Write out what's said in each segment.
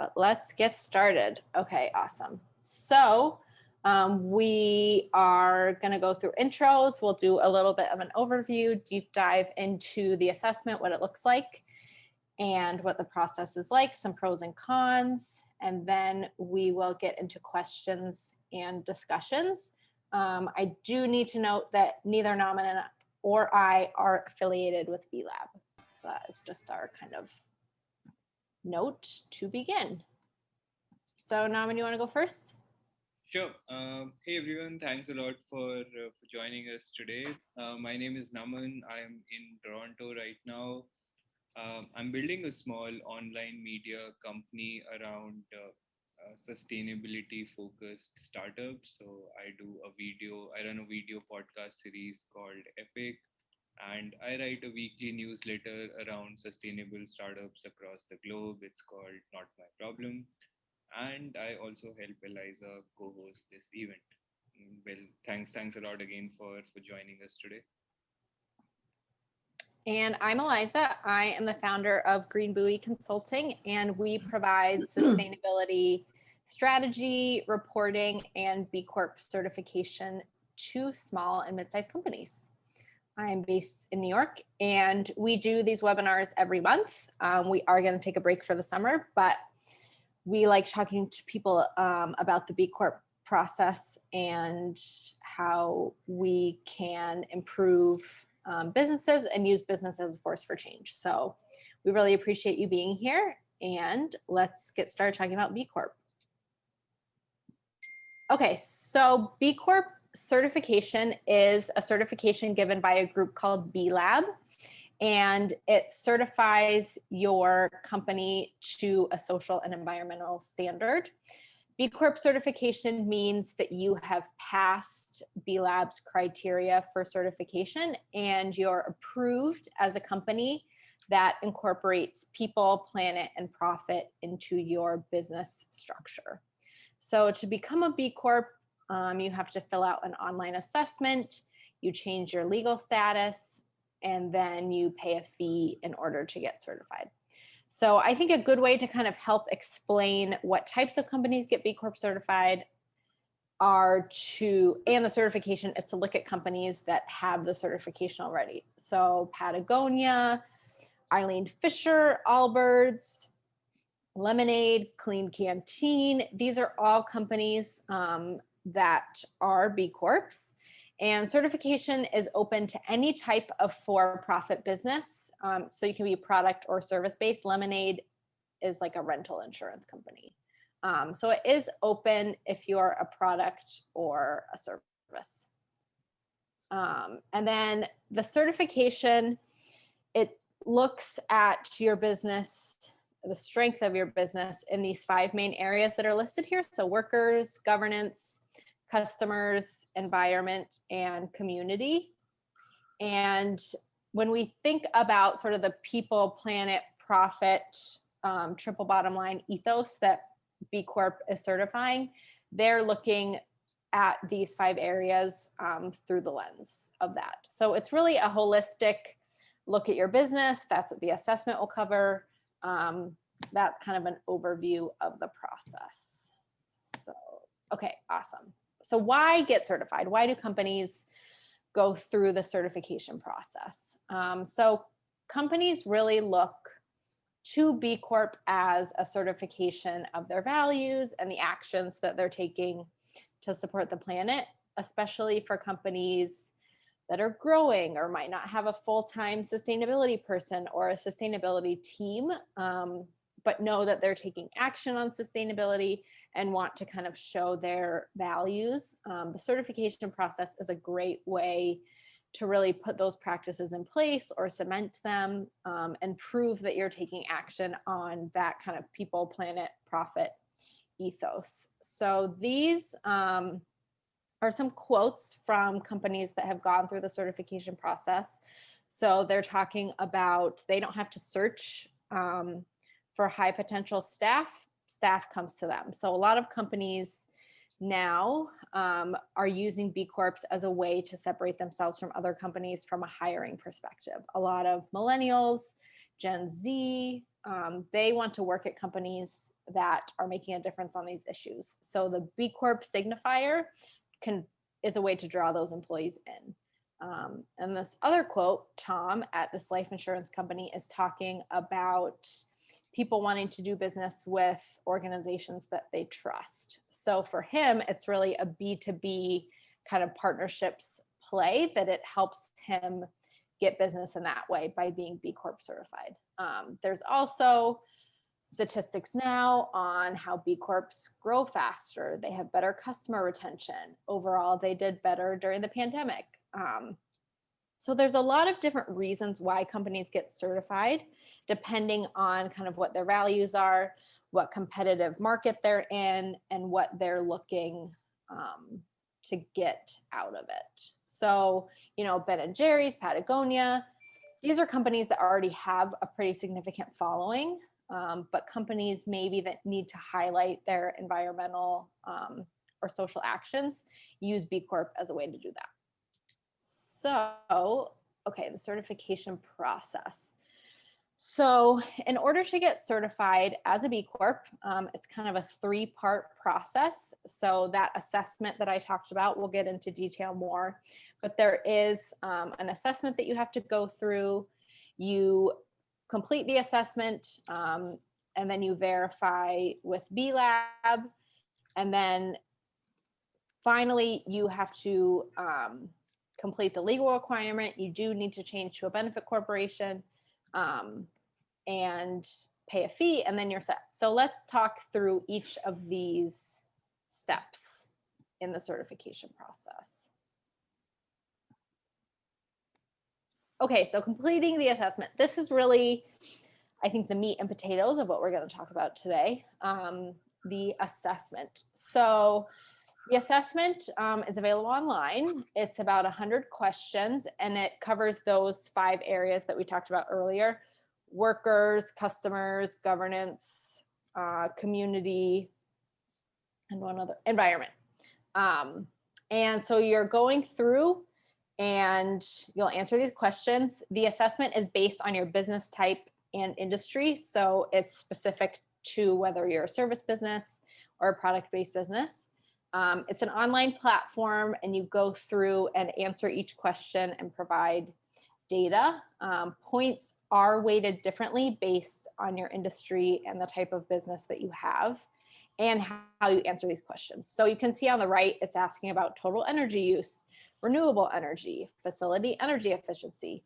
but let's get started. Okay, awesome. So we are going to go through intros. We'll do a little bit of an overview, deep dive into the assessment, what it looks like, and what the process is like, some pros and cons, and then we will get into questions and discussions. I do need to note that neither Naman or I are affiliated with B Lab. So that is just our kind of note to begin. So Naman, you want to go first? Sure. Hey everyone, thanks a lot for joining us today. My name is Naman. I am in Toronto right now. I'm building a small online media company around sustainability focused startup. So I run a video podcast series called Epic, and I write a weekly newsletter around sustainable startups across the globe. It's called Not My Problem. And I also help Eliza co-host this event. Well, thanks a lot again for joining us today. And I'm Eliza. I am the founder of Green Buoy Consulting, and we provide sustainability strategy, reporting, and B Corp certification to small and mid-sized companies. I'm based in New York, and we do these webinars every month. We are going to take a break for the summer, but we like talking to people about the B Corp process and how we can improve businesses and use business as a force for change. So we really appreciate you being here, and let's get started talking about B Corp. Okay, so B Corp certification is a certification given by a group called B Lab, and it certifies your company to a social and environmental standard. B Corp certification means that you have passed B Lab's criteria for certification and you're approved as a company that incorporates people, planet, and profit into your business structure. So to become a B Corp, you have to fill out an online assessment, you change your legal status, and then you pay a fee in order to get certified. So I think a good way to kind of help explain what types of companies get B Corp certified and the certification is to look at companies that have the certification already. So Patagonia, Eileen Fisher, Allbirds, Lemonade, Clean Canteen. These are all companies that are B Corps. And certification is open to any type of for-profit business. So you can be product or service-based. Lemonade is like a rental insurance company. So it is open if you're a product or a service. And then the certification, it looks at your business, the strength of your business in these 5 main areas that are listed here. So workers, governance, customers, environment, and community. And when we think about sort of the people, planet, profit, triple bottom line ethos that B Corp is certifying, they're looking at these 5 areas through the lens of that. So it's really a holistic look at your business. That's what the assessment will cover. That's kind of an overview of the process. So, okay, awesome. So why get certified? Why do companies go through the certification process? So companies really look to B Corp as a certification of their values and the actions that they're taking to support the planet, especially for companies that are growing or might not have a full-time sustainability person or a sustainability team, but know that they're taking action on sustainability and want to kind of show their values. The certification process is a great way to really put those practices in place or cement them and prove that you're taking action on that kind of people, planet, profit ethos. So these are some quotes from companies that have gone through the certification process. So they're talking about they don't have to search for high potential staff comes to them. So a lot of companies now are using B Corps as a way to separate themselves from other companies from a hiring perspective. A lot of millennials, Gen Z, they want to work at companies that are making a difference on these issues. So the B Corp signifier is a way to draw those employees in. And this other quote, Tom at this life insurance company is talking about people wanting to do business with organizations that they trust. So for him, it's really a B2B kind of partnerships play that it helps him get business in that way by being B Corp certified. There's also statistics now on how B Corps grow faster. They have better customer retention. Overall, they did better during the pandemic. So there's a lot of different reasons why companies get certified, depending on kind of what their values are, what competitive market they're in, and what they're looking to get out of it. So, Ben and Jerry's, Patagonia, these are companies that already have a pretty significant following, but companies maybe that need to highlight their environmental or social actions use B Corp as a way to do that. So, okay, the certification process. So in order to get certified as a B Corp, it's kind of a 3-part process. So that assessment that I talked about, we'll get into detail more, but there is an assessment that you have to go through. You complete the assessment, and then you verify with B Lab, and then finally you have to complete the legal requirement. You do need to change to a benefit corporation and pay a fee, and then you're set. So let's talk through each of these steps in the certification process. Okay, so completing the assessment. This is really, I think, the meat and potatoes of what we're going to talk about today, the assessment. So the assessment is available online. It's about 100 questions, and it covers those 5 areas that we talked about earlier: workers, customers, governance, community, and one other, environment. And so you're going through and you'll answer these questions. The assessment is based on your business type and industry. So it's specific to whether you're a service business or a product-based business. It's an online platform, and you go through and answer each question and provide data. Points are weighted differently based on your industry and the type of business that you have and how you answer these questions. So you can see on the right, it's asking about total energy use, renewable energy, facility energy efficiency.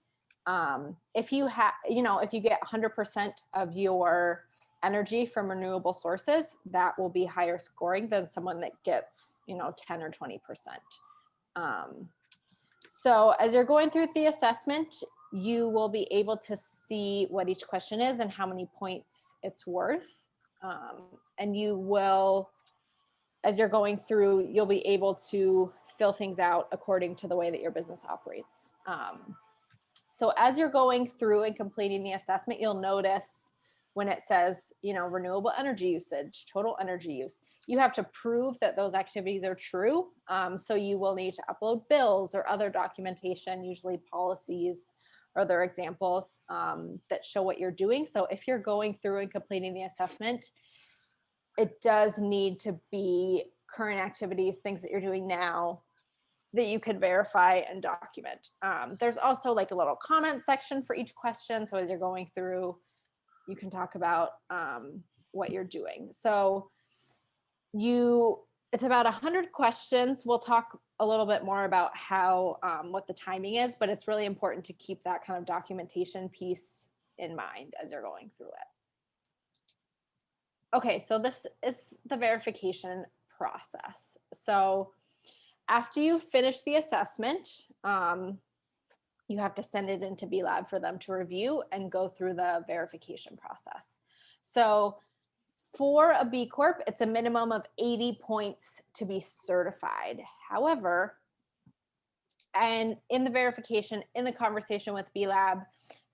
If you get 100% of your energy from renewable sources, that will be higher scoring than someone that gets 10 or 20%. So as you're going through the assessment, you will be able to see what each question is and how many points it's worth. And you will, as you're going through, you'll be able to fill things out according to the way that your business operates. So as you're going through and completing the assessment, you'll notice when it says, renewable energy usage, total energy use, you have to prove that those activities are true. So you will need to upload bills or other documentation, usually policies or other examples that show what you're doing. So if you're going through and completing the assessment, it does need to be current activities, things that you're doing now that you could verify and document. There's also like a little comment section for each question. So as you're going through, you can talk about what you're doing. So it's about 100 questions. We'll talk a little bit more about how, what the timing is, but it's really important to keep that kind of documentation piece in mind as you're going through it. Okay, so this is the verification process. So after you finish the assessment, you have to send it into B Lab for them to review and go through the verification process. So for a B Corp, it's a minimum of 80 points to be certified. However, and in the verification, in the conversation with B Lab,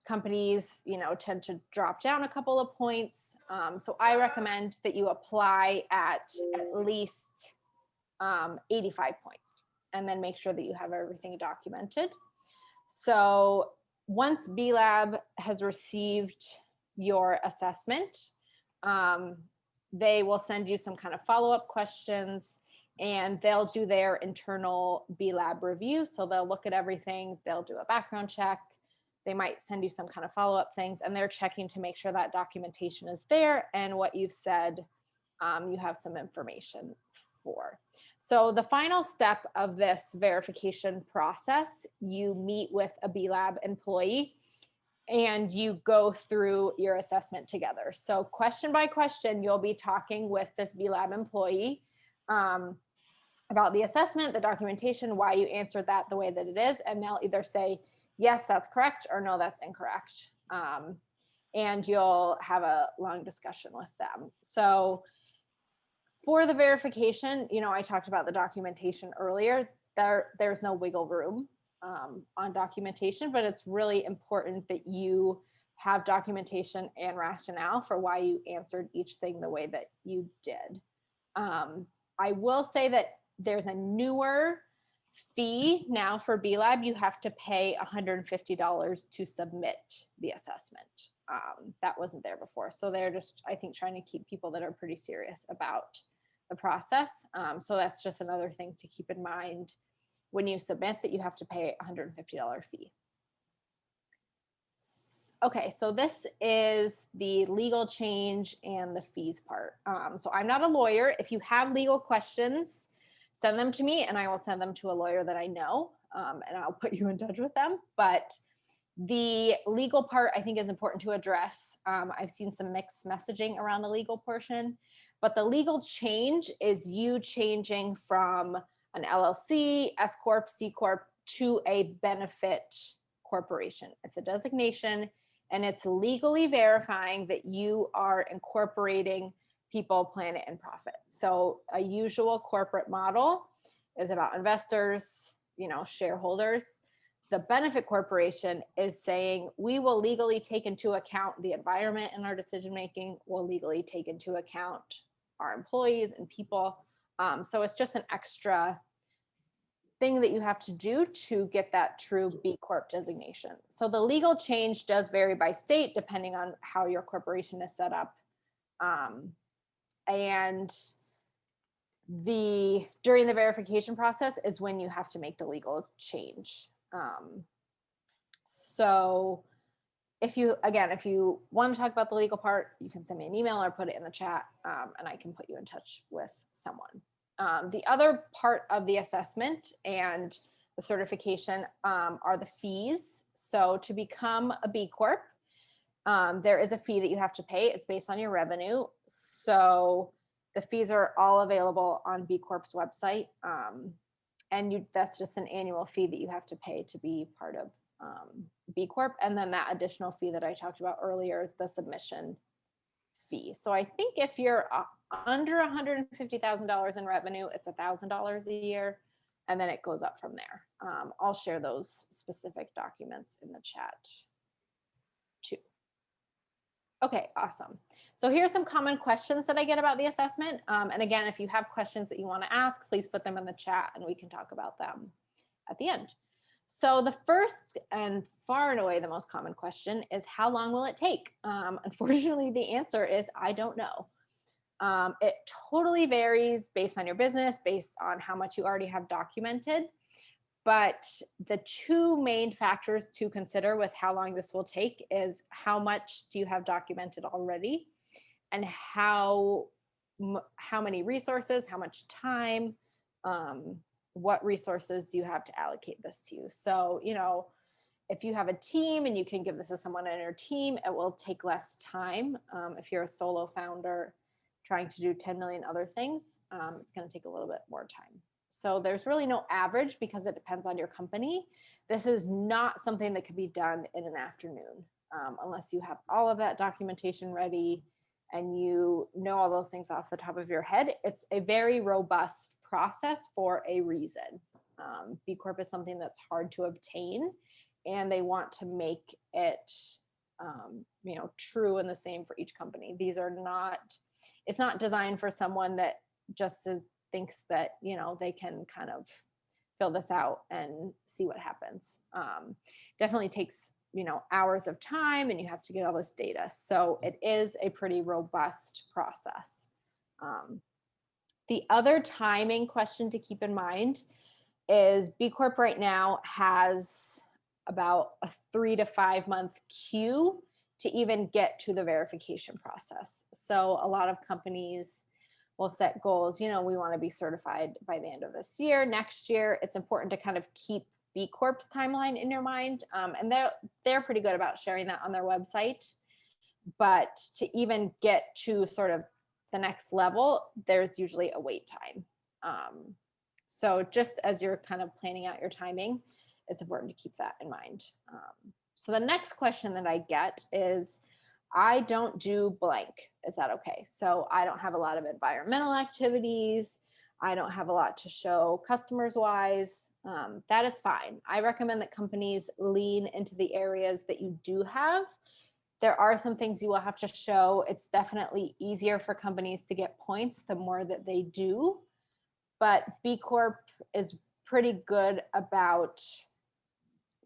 companies, tend to drop down a couple of points. So I recommend that you apply at least 85 points, and then make sure that you have everything documented. So once B Lab has received your assessment, they will send you some kind of follow-up questions, and they'll do their internal B Lab review. So they'll look at everything, they'll do a background check, they might send you some kind of follow-up things, and they're checking to make sure that documentation is there and what you've said, you have some information for. So the final step of this verification process, you meet with a B Lab employee and you go through your assessment together. So question by question, you'll be talking with this B Lab employee about the assessment, the documentation, why you answered that the way that it is, and they'll either say, yes, that's correct, or no, that's incorrect. And you'll have a long discussion with them. So for the verification, I talked about the documentation earlier. There's no wiggle room on documentation, but it's really important that you have documentation and rationale for why you answered each thing the way that you did. I will say that there's a newer fee now for B Lab. You have to pay $150 to submit the assessment. That wasn't there before. So they're just, I think, trying to keep people that are pretty serious about the process. So that's just another thing to keep in mind when you submit, that you have to pay a $150 fee. Okay, so this is the legal change and the fees part. So I'm not a lawyer. If you have legal questions, send them to me and I will send them to a lawyer that I know, and I'll put you in touch with them. But the legal part, I think, is important to address. I've seen some mixed messaging around the legal portion, but the legal change is you changing from an LLC, S Corp, C Corp to a benefit corporation. It's a designation, and it's legally verifying that you are incorporating people, planet, and profit. So a usual corporate model is about investors, shareholders. The benefit corporation is saying we will legally take into account the environment in our decision making. We'll legally take into account our employees and people. So it's just an extra thing that you have to do to get that true B Corp designation. So the legal change does vary by state depending on how your corporation is set up. And during the verification process is when you have to make the legal change. So if you want to talk about the legal part, you can send me an email or put it in the chat, and I can put you in touch with someone. The other part of the assessment and the certification are the fees. So to become a B Corp, there is a fee that you have to pay. It's based on your revenue. So the fees are all available on B Corp's website. And that's just an annual fee that you have to pay to be part of B Corp. And then that additional fee that I talked about earlier, the submission fee. So I think if you're under $150,000 in revenue, it's $1,000 a year, and then it goes up from there. I'll share those specific documents in the chat too. Okay, awesome. So here's some common questions that I get about the assessment. And again, if you have questions that you want to ask, please put them in the chat and we can talk about them at the end. So the first and far and away the most common question is, how long will it take? Unfortunately, the answer is, I don't know. It totally varies based on your business, based on how much you already have documented. But the two main factors to consider with how long this will take is how much do you have documented already, and how many resources, how much time, what resources do you have to allocate this to. So, if you have a team and you can give this to someone on your team, it will take less time. If you're a solo founder trying to do 10 million other things, it's going to take a little bit more time. So there's really no average because it depends on your company. This is not something that can be done in an afternoon unless you have all of that documentation ready and you know all those things off the top of your head. It's a very robust process for a reason. B Corp is something that's hard to obtain, and they want to make it true and the same for each company. It's not designed for someone that just thinks that they can kind of fill this out and see what happens. Definitely takes hours of time, and you have to get all this data. So it is a pretty robust process. The other timing question to keep in mind is B Corp right now has about a 3 to 5 month queue to even get to the verification process. So a lot of companies will set goals, we want to be certified by the end of this year, next year. It's important to kind of keep B Corp's timeline in your mind. And they're pretty good about sharing that on their website. But to even get to sort of the next level, there's usually a wait time. So just as you're kind of planning out your timing, it's important to keep that in mind. So the next question that I get is, I don't do blank. Is that okay? So I don't have a lot of environmental activities. I don't have a lot to show customers wise. That is fine. I recommend that companies lean into the areas that you do have. There are some things you will have to show. It's definitely easier for companies to get points the more that they do. But B Corp is pretty good about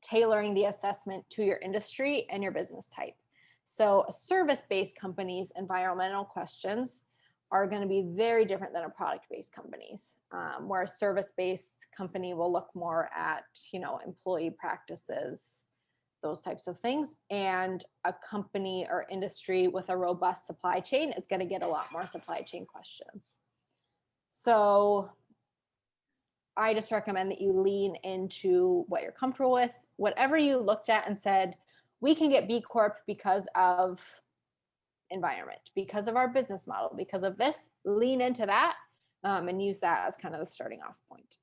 tailoring the assessment to your industry and your business type. So service-based companies' environmental questions are going to be very different than a product-based companies, where a service-based company will look more at, employee practices, those types of things. And a company or industry with a robust supply chain is going to get a lot more supply chain questions. So I just recommend that you lean into what you're comfortable with. Whatever you looked at and said, we can get B Corp because of environment, because of our business model, because of this, lean into that and use that as kind of the starting off point.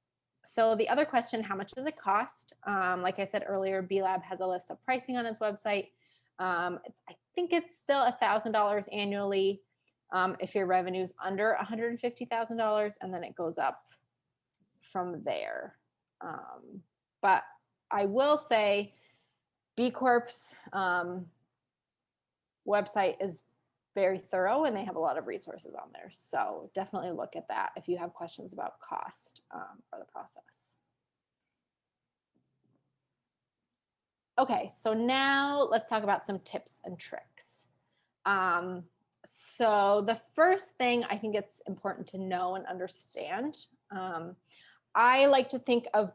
So the other question, how much does it cost? Like I said earlier, B Lab has a list of pricing on its website. I think it's still $1,000 annually if your revenue's under $150,000, and then it goes up from there. But I will say B Corp's website is very thorough and they have a lot of resources on there. So definitely look at that if you have questions about cost or the process. Okay, so now let's talk about some tips and tricks. So the first thing I think it's important to know and understand, I like to think of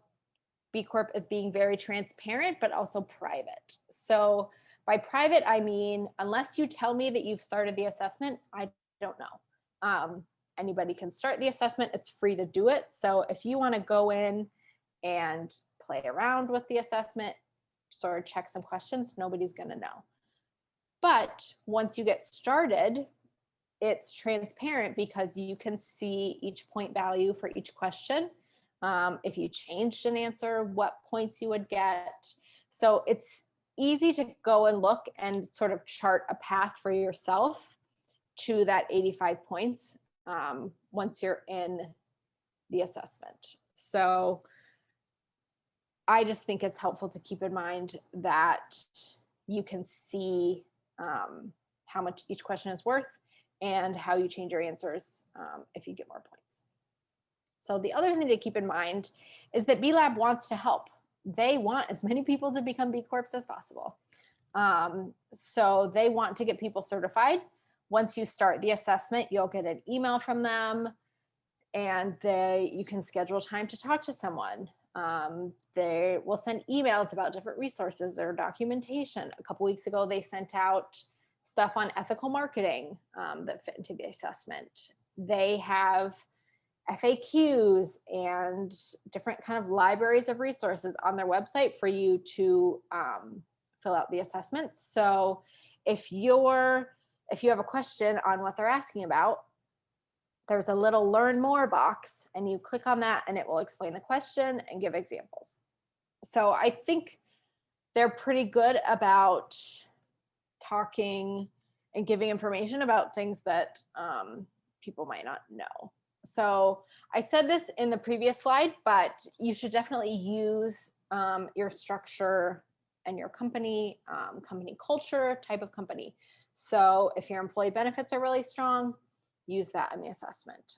B Corp as being very transparent, but also private. So by private, I mean, unless you tell me that you've started the assessment, I don't know. Anybody can start the assessment. It's free to do it. So if you want to go in and play around with the assessment, sort of check some questions, nobody's going to know. But once you get started, it's transparent because you can see each point value for each question. If you changed an answer, what points you would get. So it's easy to go and look and sort of chart a path for yourself to that 85 points once you're in the assessment. So I just think it's helpful to keep in mind that you can see how much each question is worth and how you change your answers if you get more points. So the other thing to keep in mind is that B Lab wants to help. They want as many people to become B Corps as possible. So they want to get people certified. Once you start the assessment, you'll get an email from them and you can schedule time to talk to someone. They will send emails about different resources or documentation. A couple weeks ago, they sent out stuff on ethical marketing that fit into the assessment. They have FAQs and different kind of libraries of resources on their website for you to fill out the assessment. So if you have a question on what they're asking about, there's a little learn more box and you click on that and it will explain the question and give examples. So I think they're pretty good about talking and giving information about things that people might not know. So I said this in the previous slide, but you should definitely use your structure and your company, company culture, type of company. So if your employee benefits are really strong, use that in the assessment.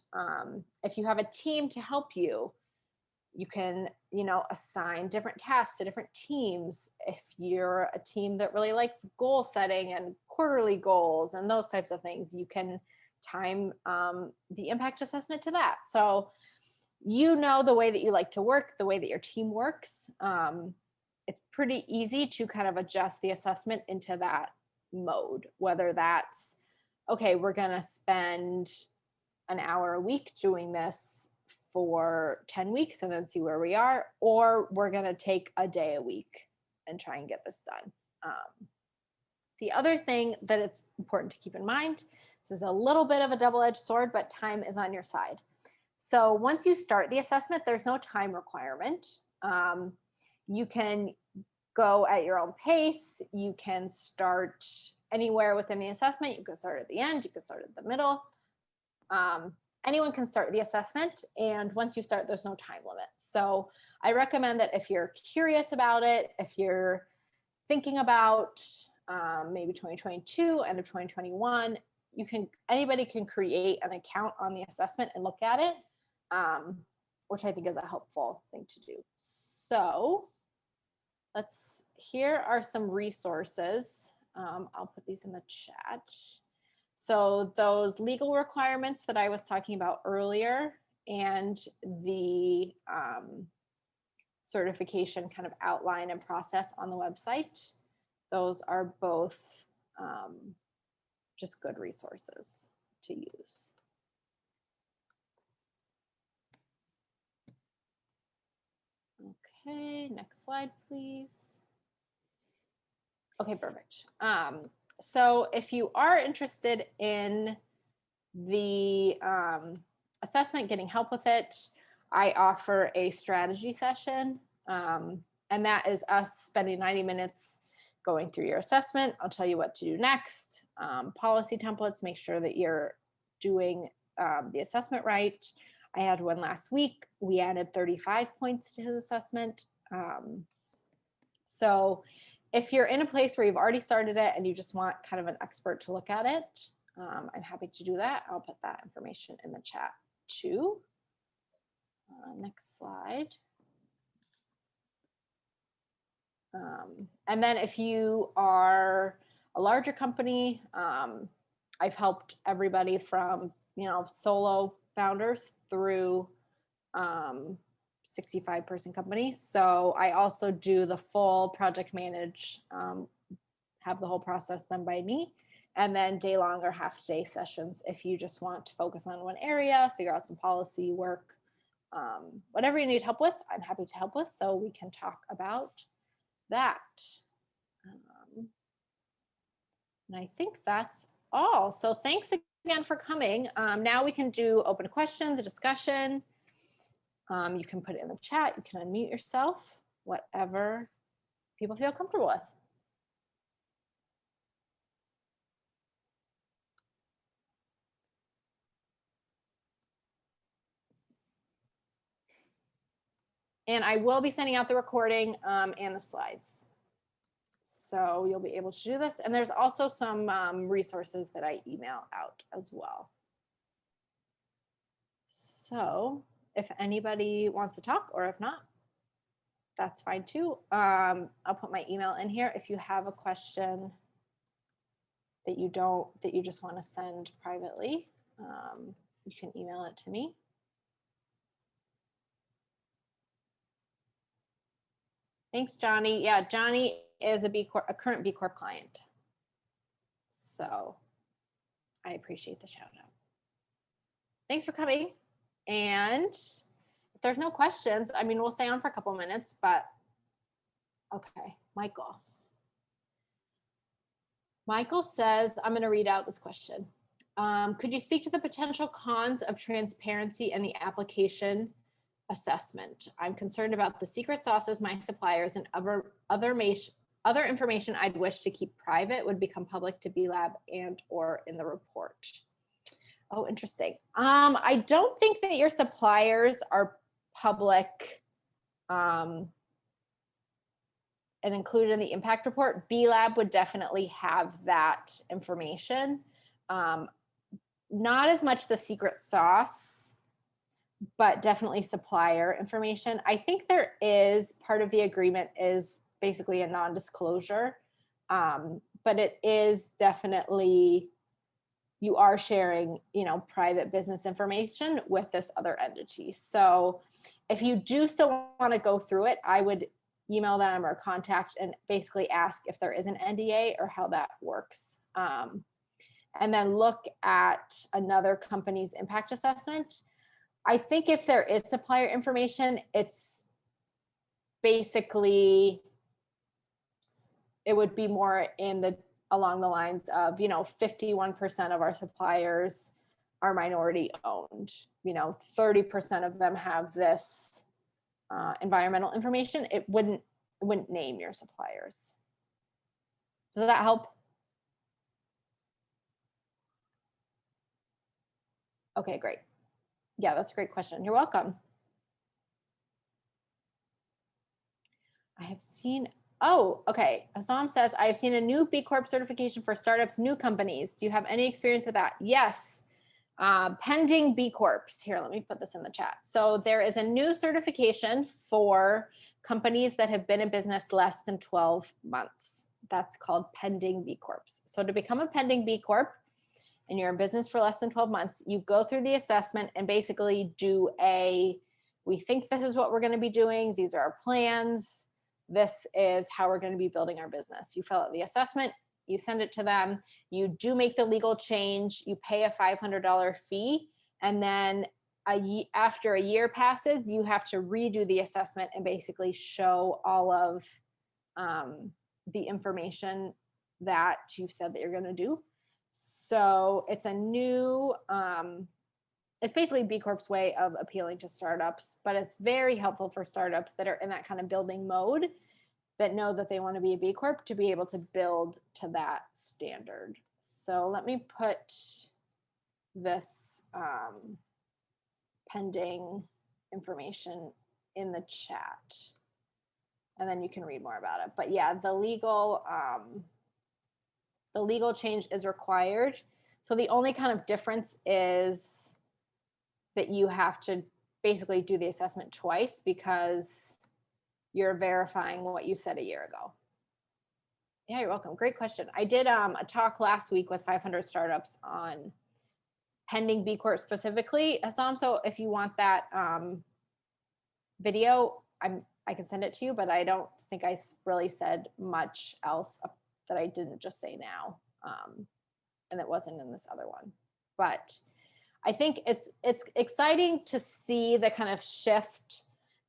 If you have a team to help you, you can, assign different tasks to different teams. If you're a team that really likes goal setting and quarterly goals and those types of things, you can time the impact assessment to that. So you know the way that you like to work, the way that your team works. It's pretty easy to kind of adjust the assessment into that mode, whether that's, okay, we're going to spend an hour a week doing this for 10 weeks and then see where we are, or we're going to take a day a week and try and get this done. The other thing that it's important to keep in mind, this is a little bit of a double-edged sword, but time is on your side. So once you start the assessment, there's no time requirement. You can go at your own pace. You can start anywhere within the assessment. You can start at the end, you can start at the middle. Anyone can start the assessment, and once you start, there's no time limit. So I recommend that if you're curious about it, if you're thinking about maybe 2022, end of 2021, anybody can create an account on the assessment and look at it, which I think is a helpful thing to do. So here are some resources. I'll put these in the chat. So those legal requirements that I was talking about earlier and the certification kind of outline and process on the website, those are both just good resources to use. Okay, next slide, please. Okay, perfect. So if you are interested in the assessment, getting help with it, I offer a strategy session, and that is us spending 90 minutes going through your assessment. I'll tell you what to do next, policy templates, make sure that you're doing the assessment right. I had one last week. We added 35 points to his assessment. So if you're in a place where you've already started it and you just want kind of an expert to look at it, I'm happy to do that. I'll put that information in the chat too. Next slide. And then if you are a larger company, I've helped everybody from, solo founders through 65-person companies. So I also do the full project manage, have the whole process done by me, and then day-long or half-day sessions if you just want to focus on one area, figure out some policy work, whatever you need help with, I'm happy to help with, so we can talk about that. And I think that's all. So thanks again for coming. Now we can do open questions, a discussion. You can put it in the chat, you can unmute yourself, whatever people feel comfortable with. And I will be sending out the recording and the slides. So you'll be able to do this. And there's also some resources that I email out as well. So if anybody wants to talk, or if not, that's fine too. I'll put my email in here. If you have a question that you just want to send privately, you can email it to me. Thanks, Johnny. Yeah, Johnny is a current B Corp client. So I appreciate the shout out. Thanks for coming. And if there's no questions, I mean, we'll stay on for a couple minutes, but okay, Michael. Michael says, I'm going to read out this question. Could you speak to the potential cons of transparency in the application assessment? I'm concerned about the secret sauces my suppliers and other information I'd wish to keep private would become public to B-Lab and or in the report. Oh, interesting. I don't think that your suppliers are public and included in the impact report. B-Lab would definitely have that information. Not as much the secret sauce, but definitely supplier information. I think there is part of the agreement is basically a non-disclosure, but it is definitely you are sharing, private business information with this other entity. So if you do still want to go through it, I would email them or contact and basically ask if there is an NDA or how that works. And then look at another company's impact assessment. I think if there is supplier information, it's basically, it would be more along the lines of, 51% of our suppliers are minority owned, 30% of them have this environmental information. It wouldn't name your suppliers. Does that help? Okay, great. Yeah, that's a great question. You're welcome. I have seen, okay. Assam says, I have seen a new B Corp certification for startups, new companies. Do you have any experience with that? Yes. Pending B Corps. Here, let me put this in the chat. So there is a new certification for companies that have been in business less than 12 months. That's called pending B Corps. So to become a pending B Corp, and you're in business for less than 12 months, you go through the assessment and basically do we think this is what we're going to be doing. These are our plans. This is how we're going to be building our business. You fill out the assessment, you send it to them, you do make the legal change, you pay a $500 fee, and then after a year passes, you have to redo the assessment and basically show all of the information that you've said that you're going to do. So it's a new, it's basically B Corp's way of appealing to startups, but it's very helpful for startups that are in that kind of building mode, that know that they want to be a B Corp, to be able to build to that standard. So let me put this pending information in the chat, and then you can read more about it. But yeah, the legal change is required. So the only kind of difference is that you have to basically do the assessment twice, because you're verifying what you said a year ago. Yeah, you're welcome. Great question. I did a talk last week with 500 startups on pending B Corp specifically, Assam. So if you want that video, I can send it to you, but I don't think I really said much else that I didn't just say now, and it wasn't in this other one. But I think it's exciting to see the kind of shift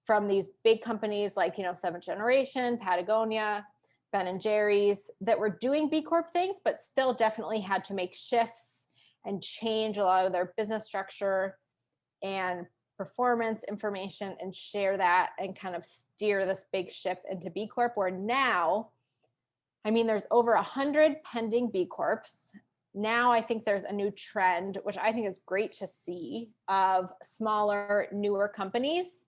from these big companies like, Seventh Generation, Patagonia, Ben and Jerry's, that were doing B Corp things, but still definitely had to make shifts and change a lot of their business structure and performance information and share that and kind of steer this big ship into B Corp, where now, there's over 100 pending B Corps. Now I think there's a new trend, which I think is great to see, of smaller, newer companies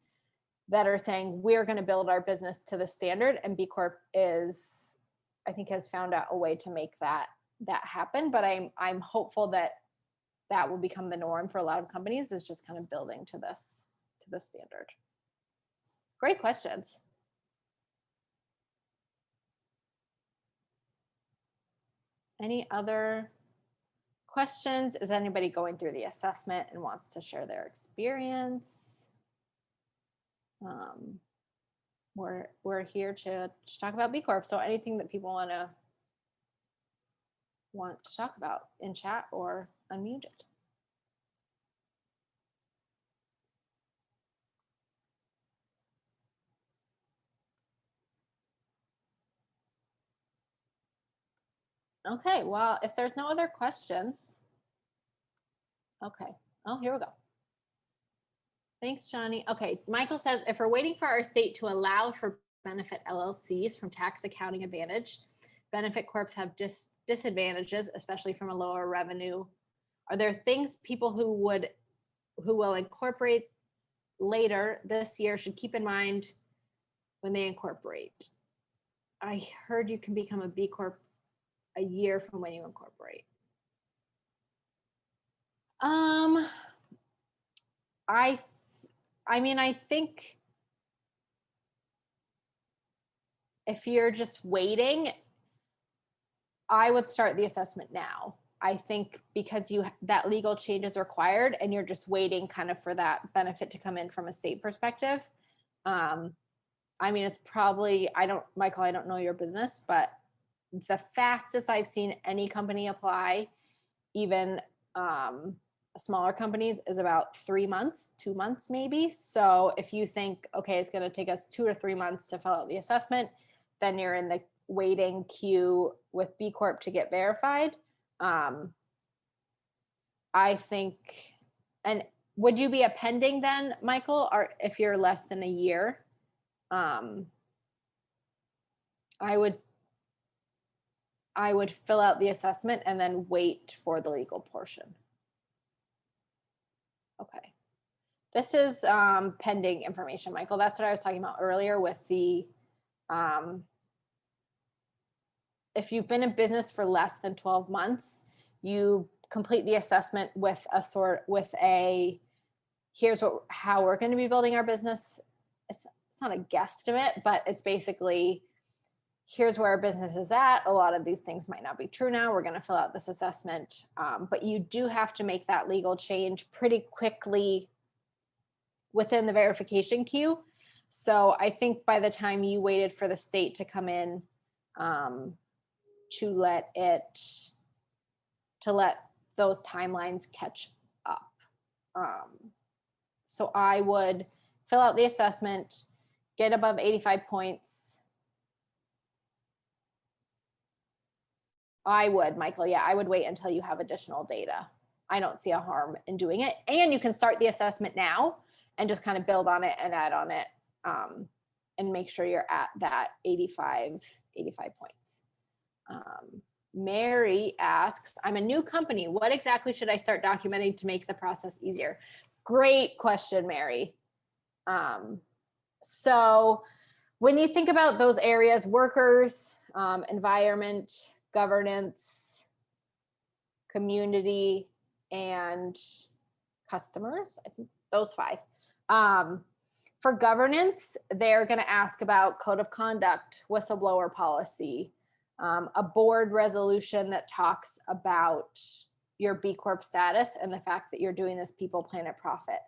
that are saying, we're going to build our business to the standard, and B Corp has found out a way to make that happen. But I'm hopeful that will become the norm for a lot of companies, is just kind of building to this standard. Great questions. Any other questions? Is anybody going through the assessment and wants to share their experience? We're here to talk about B Corp. So anything that people want to talk about in chat or unmuted. Okay, well, if there's no other questions, okay. Oh, here we go. Thanks, Johnny. Okay, Michael says, if we're waiting for our state to allow for benefit LLCs from tax accounting advantage, benefit corps have disadvantages, especially from a lower revenue. Are there things people who will incorporate later this year should keep in mind when they incorporate? I heard you can become a B Corp a year from when you incorporate. I think if you're just waiting, I would start the assessment now. I think because that legal change is required and you're just waiting kind of for that benefit to come in from a state perspective. I mean, it's probably, Michael, I don't know your business, but the fastest I've seen any company apply, even smaller companies, is about 3 months, 2 months maybe. So if you think, okay, it's going to take us 2 or 3 months to fill out the assessment, then you're in the waiting queue with B Corp to get verified. I think, and would you be a pending then, Michael, or if you're less than a year? I would fill out the assessment and then wait for the legal portion. Okay. This is pending information, Michael. That's what I was talking about earlier with the, if you've been in business for less than 12 months, you complete the assessment with here's how we're going to be building our business. It's not a guesstimate, but it's basically, here's where our business is at. A lot of these things might not be true now. We're going to fill out this assessment. But you do have to make that legal change pretty quickly within the verification queue. So I think by the time you waited for the state to come in to let those timelines catch up. So I would fill out the assessment, get above 85 points. I would, Michael, yeah, I would wait until you have additional data. I don't see a harm in doing it. And you can start the assessment now and just kind of build on it and add on it and make sure you're at that 85 points. Mary asks, I'm a new company. What exactly should I start documenting to make the process easier? Great question, Mary. So when you think about those areas, workers, environment, governance, community, and customers, I think those 5. For governance, they're going to ask about code of conduct, whistleblower policy, a board resolution that talks about your B Corp status and the fact that you're doing this people, planet, profit.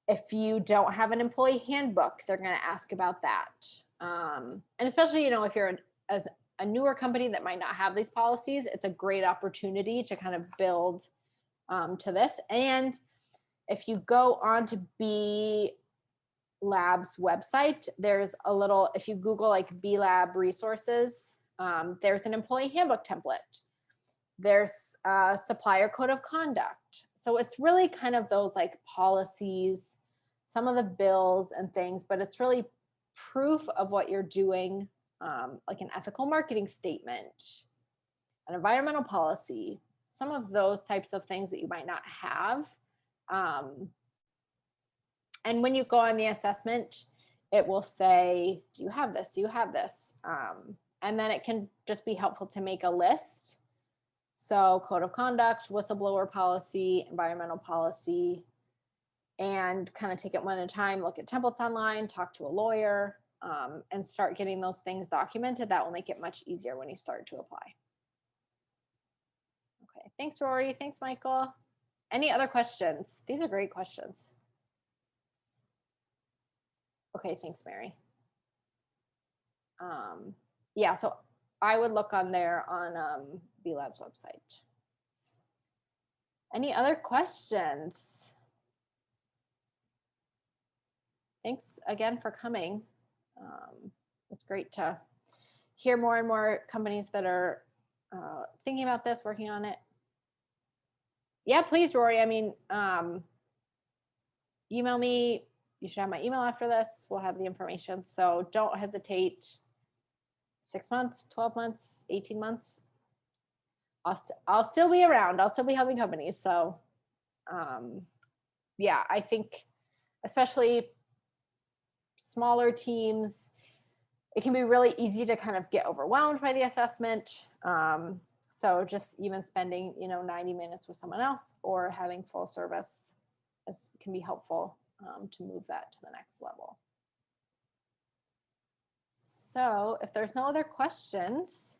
If you don't have an employee handbook, they're going to ask about that. And especially, if you're as a newer company that might not have these policies, it's a great opportunity to kind of build to this. And if you go on to B Lab's website, there's a little, if you Google like B Lab resources, there's an employee handbook template. There's a supplier code of conduct. So it's really kind of those like policies, some of the bills and things, but it's really proof of what you're doing, like an ethical marketing statement, an environmental policy, some of those types of things that you might not have. And when you go on the assessment, it will say, do you have this? Do you have this? And then it can just be helpful to make a list. So code of conduct, whistleblower policy, environmental policy, and kind of take it one at a time, look at templates online, talk to a lawyer, and start getting those things documented. That will make it much easier when you start to apply. Okay, thanks, Rory. Thanks, Michael. Any other questions? These are great questions. Okay, thanks, Mary. Yeah, so I would look on there on B Lab's website. Any other questions? Thanks again for coming. It's great to hear more and more companies that are thinking about this, working on it. Yeah, please, Rory. I mean, email me. You should have my email after this. We'll have the information. So don't hesitate. 6 months, 12 months, 18 months. I'll still be around. I'll still be helping companies. So yeah, I think especially smaller teams, it can be really easy to kind of get overwhelmed by the assessment. So just even spending, 90 minutes with someone else or having full service can be helpful to move that to the next level. So if there's no other questions,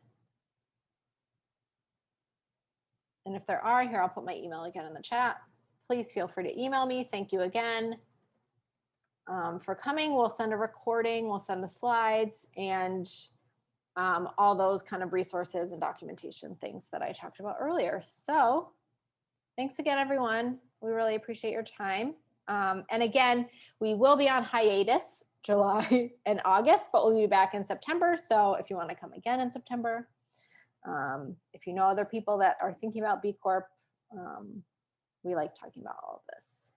And if there are, here, I'll put my email again in the chat. Please feel free to email me. Thank you again for coming. We'll send a recording, we'll send the slides, and all those kind of resources and documentation things that I talked about earlier. So thanks again, everyone. We really appreciate your time. And again, we will be on hiatus July and August, but we'll be back in September. So if you want to come again in September, if you know other people that are thinking about B Corp, we like talking about all of this.